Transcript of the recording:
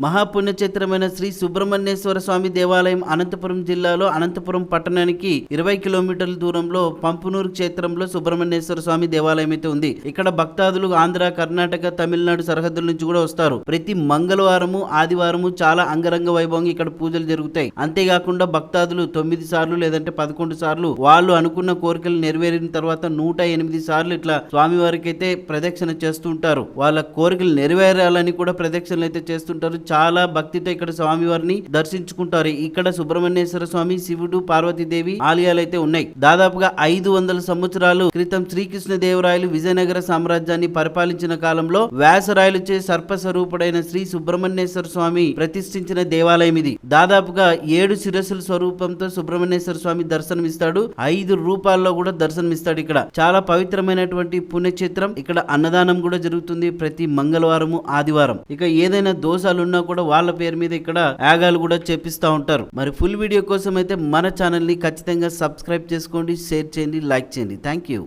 మహాపుణ్యక్షేత్రమైన శ్రీ సుబ్రహ్మణ్యేశ్వర స్వామి దేవాలయం అనంతపురం జిల్లాలో అనంతపురం పట్టణానికి 20 కిలోమీటర్ల దూరంలో పంపునూరు క్షేత్రంలో సుబ్రహ్మణ్యేశ్వర స్వామి దేవాలయం అయితే ఉంది. ఇక్కడ భక్తాదులు ఆంధ్ర, కర్ణాటక, తమిళనాడు సరిహద్దుల నుంచి కూడా వస్తారు. ప్రతి మంగళవారము, ఆదివారము చాలా అంగరంగ వైభవంగా ఇక్కడ పూజలు జరుగుతాయి. అంతేకాకుండా భక్తాదులు 9 సార్లు లేదంటే 11 సార్లు వాళ్ళు అనుకున్న కోరికలు నెరవేరిన తర్వాత 108 సార్లు ఇట్లా స్వామివారికి అయితే ప్రదక్షిణ చేస్తూ ఉంటారు. వాళ్ళ కోరికలు నెరవేరాలని కూడా ప్రదక్షిణలు అయితే చేస్తుంటారు. చాలా భక్తితో ఇక్కడ స్వామివారిని దర్శించుకుంటారు. ఇక్కడ సుబ్రహ్మణ్యేశ్వర స్వామి, శివుడు, పార్వతీదేవి ఆలయాలు అయితే ఉన్నాయి. దాదాపుగా 500 సంవత్సరాలు క్రితం శ్రీకృష్ణదేవరాయలు విజయనగర సామ్రాజ్యాన్ని పరిపాలించిన కాలంలో వ్యాసరాయలుచే సర్పస్వరూపుడైన శ్రీ సుబ్రహ్మణ్యేశ్వర స్వామి ప్రతిష్ఠించిన దేవాలయం ఇది. దాదాపుగా 7 శిరస్సుల స్వరూపంతో సుబ్రహ్మణ్యేశ్వర స్వామి దర్శనమిస్తాడు. 5 రూపాల్లో కూడా దర్శనమిస్తాడు. ఇక్కడ చాలా పవిత్రమైనటువంటి పుణ్యక్షేత్రం. ఇక్కడ అన్నదానం కూడా జరుగుతుంది ప్రతి మంగళవారము, ఆదివారం. ఇక ఏదైనా దోషాలు ఉన్నా కూడా వాళ్ళ పేరు మీద ఇక్కడ యాగాలు కూడా చేపిస్తా ఉంటారు. మరి ఫుల్ వీడియో కోసం అయితే మన ఛానల్ ని ఖచ్చితంగా సబ్స్క్రైబ్ చేసుకోండి, షేర్ చేయండి, లైక్ చేయండి. Thank you.